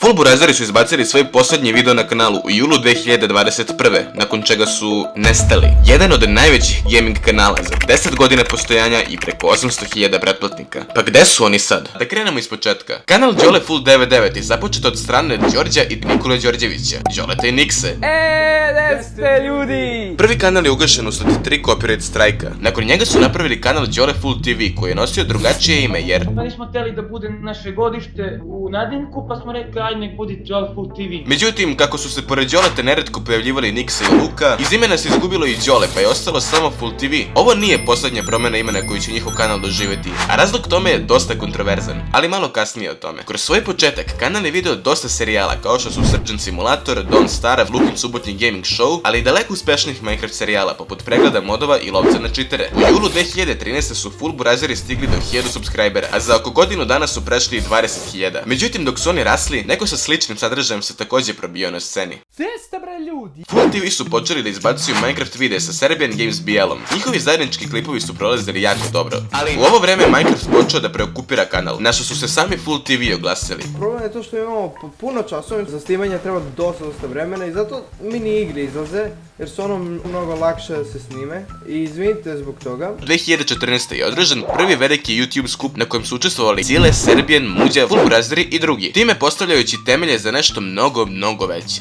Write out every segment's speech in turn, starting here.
Full Burazeri su izbacili svoj posljednji video na kanalu u julu 2021. nakon čega su nestali. Jedan od najvećih gaming kanala za 10 godina postojanja i preko 800.000 pretplatnika. Pa gde su oni sad? Da krenemo iz početka. Kanal Đole Full 99 je započet od strane Đorđa i Nikole Đorđevića, Đoleta i Nikse. Gde ste ljudi? Prvi kanal je ugašen usled 3 copyright strajka. Nakon njega su napravili kanal Đole Full TV koji je nosio drugačije ime jer... Mi smo htjeli da bude naše godište u nadimku pa smo rekli ajde nek bude Đole Full TV. Međutim, kako su se pored Đoleta neretko pojavljivali Nikse i Luka, iz imena se izgubilo i Đole pa je ostalo samo Full TV. Ovo nije posljednja promjena imena koju će njihov kanal doživjeti, a razlog tome je dosta kontroverzan, ali malo kasnije o tome. Kroz svoj početak, kanal je video dosta serijala kao što su Surgeon Simulator, Don't Starve, Lukin subotnji gaming show, ali i daleko uspešnijih Minecraft serijala poput pregleda modova i lovca na cheatere. U julu 2013. su Full Burazeri stigli do 1000 subscribera, a za oko godinu dana su prešli i 20.000. Međutim, dok su oni rasli, neko sa sličnim sadržajem se također probio na sceni. Gde ste bre ljudi? Full TV su počeli da izbacuju Minecraft videe sa Serbian Games BL-om. Njihovi zajednički klipovi su prolazili jako dobro, ali u ovo vreme Minecraft počeo da preokupira kanal, na što su se sami Full TV oglasili. Problem je to što imamo puno časova, za snimanje treba dosta vremena i zato mini igre izlaze, jer su ono mnogo lakše da se snime i izvinite zbog toga. 2014. je održan prvi veliki YouTube skup na kojem su učestvovali Zile, Serbian, Muđa, Full Burazeri i drugi, time postavljajući temelje za nešto mnogo veće.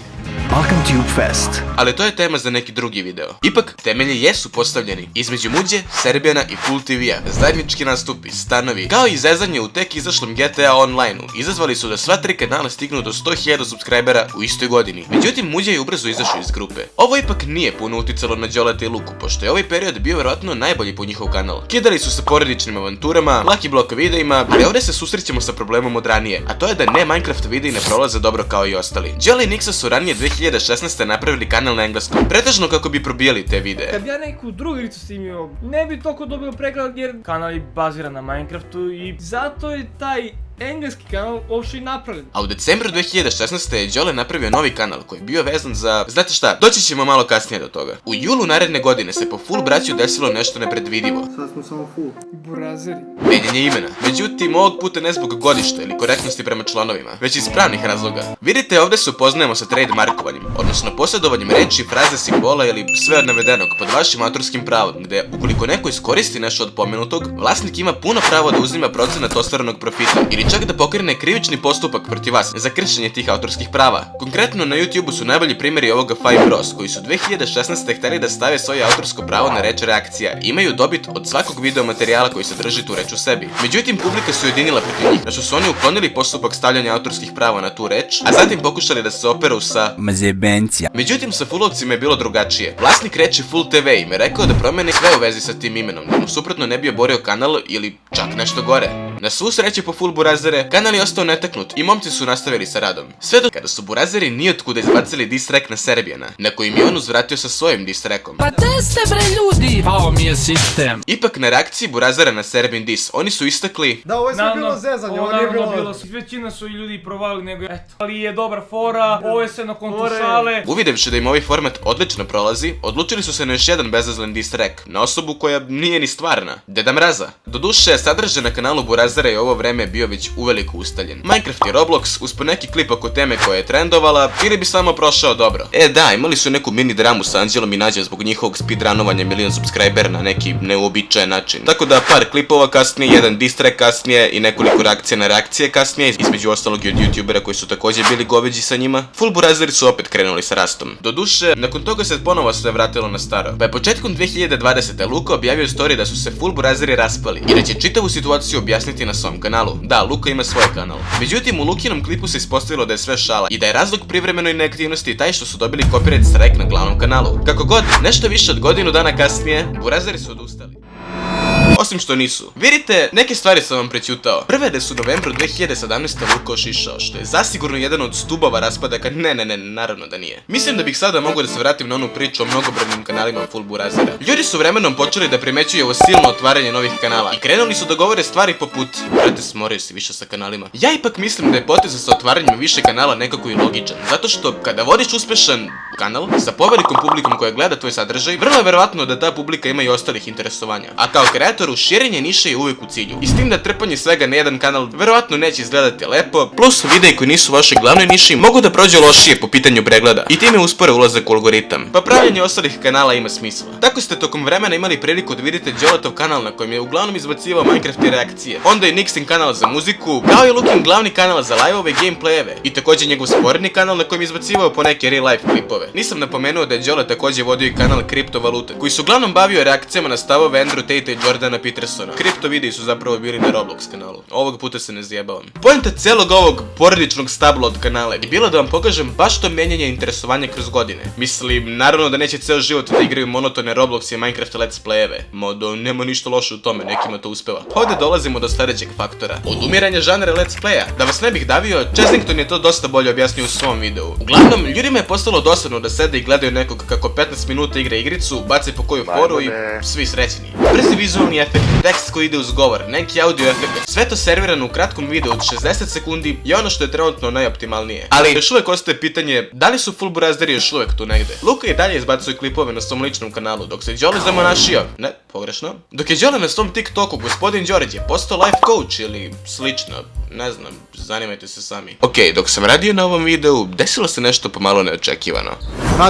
Balkan Tube Fest. Ali to je tema za neki drugi video. Ipak, temelji jesu postavljeni između Muđe, Serbijana i Full TV-a. Zajednički nastupi, stanovi, kao i zezanje u tek izašlom GTA Online-u, izazvali su da sva 3 kanala stignu do 100.000 subscribera u istoj godini. Međutim, Muđa je ubrzo izašao iz grupe. Ovo ipak nije puno uticalo na Đoleta i Luku, pošto je ovaj period bio vjerojatno najbolji po njihov kanal. Kidali su se porodičnim avanturama, Lucky Block videima, ali ovdje se susrećemo sa problemom od ranije, a to je da ne Minecraft videi ne prolaze dobro kao i ostali. Đole i Niksa su ranije 2016. napravili kanal na engleskom, pretežno kako bi probijali te videe. Kad ja neku drugu igricu snimio, ne bi toliko dobio pregled jer kanal je baziran na Minecraftu i zato je taj engleski kanal uopšte i napravljen. A u decembru 2016. je Đole napravio novi kanal koji je bio vezan za... Znate šta, doći ćemo malo kasnije do toga. U julu naredne godine se po Full braću desilo nešto nepredvidivo. Sad smo samo Full Burazeri. Menjanje imena. Međutim, ovog puta ne zbog godišta ili korektnosti prema članovima, već iz pravnih razloga. Vidite, ovdje se upoznajemo sa trademarkovanjem, odnosno posjedovanjem reči, fraze, simbola ili sve od navedenog pod vašim autorskim pravom, gde ukoliko neko iskoristi nešto od pomenutog, vlasnik ima puno pravo da uzima procenat ostvarenog profita ili čak da pokrene krivični postupak protiv vas za kršenje tih autorskih prava. Konkretno na YouTubeu su najbolji primjeri ovoga Five Bros koji su 2016. htjeli da stave svoje autorsko pravo na reč reakcija i imaju dobit od svakog video materijala koji sadrži tu reč u sebi. Međutim, publika se ujedinila protiv njih, na što su oni uklonili postupak stavljanja autorskih prava na tu reč, a zatim pokušali da se operu sa Mazebencija. Međutim, sa Fullovcima je bilo drugačije. Vlasnik reči Full TV im je rekao da promeni sve u vezi sa tim imenom, da mu suprotno ne bi oborio kanal ili čak nešto gore. Na svu sreću po Full Burazere, kanal je ostao netaknut i momci su nastavili sa radom. Sve do kada su Burazeri nijotkuda izbacili diss track na Serbijana, na koji je on uzvratio sa svojim diss trackom. Pa gde ste bre ljudi? Pao mi je sistem. Ipak na reakciji Burazera na Serbin diss, oni su istakli: Da, ovo je sve bilo zezanje, ovo nije bilo... Većina su i ljudi provali nego eto. Ali je dobra fora, ovo je sve na kontu šale. Uvidevši da im ovaj format odlično prolazi, odlučili su se na još jedan bezazlen diss track, na osobu koja nije ni stvarna, Deda Mraza. Doduše, sadržaj na kanalu Burazera je ovo vreme bio već uveliko ustaljen. Minecraft i Roblox, uz po neki klip oko teme koja je trendovala, ili bi samo prošao dobro. Da, imali su neku mini dramu sa Anđelom i Nađom zbog njihovog speedrunovanja milion subscribera na neki neuobičajen način. Tako da par klipova kasnije, jedan diss track kasnije i nekoliko reakcija na reakcije kasnije, između ostalog i od youtubera koji su također bili goveđi sa njima. Full Burazeri su opet krenuli sa rastom. Doduše, nakon toga se ponovo sve vratilo na staro. Pa je početkom 2020. Luka objavio story da su se Full Burazeri raspali i da će čitavu situaciju objasniti na svom kanalu. Da, Luka ima svoj kanal. Međutim, u Lukinom klipu se ispostavilo da je sve šala i da je razlog privremenoj neaktivnosti taj što su dobili copyright strike na glavnom kanalu. Kako god, nešto više od godinu dana kasnije, Burazeri su odustali. Osim što nisu. Vidite, neke stvari sam vam prećutao. Prve da su u novembru 2017. Luka ošišao, što je zasigurno jedan od stubova raspadaka. Ne, naravno da nije. Mislim da bih sada mogao da se vratim na onu priču o mnogobrojnim kanalima Full Burazera. Ljudi su vremenom počeli da primećuju ovo silno otvaranje novih kanala i krenuli su da govore stvari poput: brate, smorio si više sa kanalima. Ja ipak mislim da je potez sa otvaranjem više kanala nekako i logičan, zato što kada vodiš uspešan kanal sa povelikom publikom koja gleda tvoj sadržaj, vrlo je verovatno da ta publika ima i ostalih interesovanja. A kao kreator prostoru, širenje niše je uvijek u cilju. I s tim da trpanje svega na jedan kanal verovatno neće izgledati lepo, plus videi koji nisu u vašoj glavnoj niši mogu da prođu lošije po pitanju pregleda i time uspore ulazak u algoritam, pa pravljanje ostalih kanala ima smisla. Tako ste tokom vremena imali priliku da vidite Đoletov kanal na kojem je uglavnom izbacivao Minecraft i reakcije, onda je Nixin kanal za muziku, kao i Lukin glavni kanal za live-ove i gameplayeve, i također njegov sporedni kanal na kojem je izbacivao po neke real life klipove. Nisam napomenuo da je Đolet također vodio i kanal kriptovalute, koji su uglavnom bavio reakcijama na stavove Andrew Tate i Jordana Petersona. Kripto videi su zapravo bili na Roblox kanalu. Ovog puta se ne zjebavam. Poenta celog ovog porodičnog stabla od kanala je bilo da vam pokažem baš to menjanje interesovanja kroz godine. Mislim, naravno da neće ceo život da igraju monotone Roblox i Minecraft let's playeve. Modo, nema ništa loše u tome, nekima to uspeva. Ovdje dolazimo do sljedećeg faktora. Odumiranje žanra let's playa. Da vas ne bih davio, Chessington je to dosta bolje objasnio u svom videu. Uglavnom, ljudima je postalo dosadno da sede i gledaju nekog kako 15 minuta igra igricu, baci po koju foru i svi srećni. Brzi vizualni efekt, tekst koji ide uz govor, neki audio efekt, sve to servirano u kratkom videu od 60 sekundi je ono što je trenutno najoptimalnije. Ali još uvijek ostaje pitanje, da li su full burazderi još uvijek tu negde? Luka i dalje izbacuje klipove na svom ličnom kanalu, dok se Đole zamonašio, ne, pogrešno, dok je Đole na svom TikToku, gospodin Đorđe, postao life coach ili slično, ne znam, zanimajte se sami. Okej, dok sam radio na ovom videu, desilo se nešto pomalo neočekivano.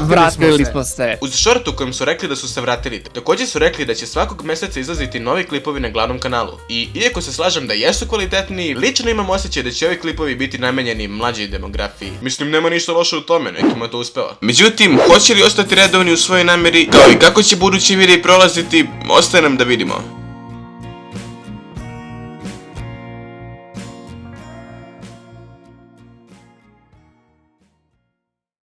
Vratili smo se. Uz short u kojem su rekli da su se vratili, također su rekli da će svakog mjeseca izlaziti novi klipovi na glavnom kanalu. I iako se slažem da jesu kvalitetniji, lično imam osjećaj da će ovi klipovi biti namenjeni mlađoj demografiji. Mislim, nema ništa loše u tome, nekima to uspeva. Međutim, hoće li ostati redovni u svojoj namjeri, kao i kako će budući videi prolaziti, ostaje nam da vidimo.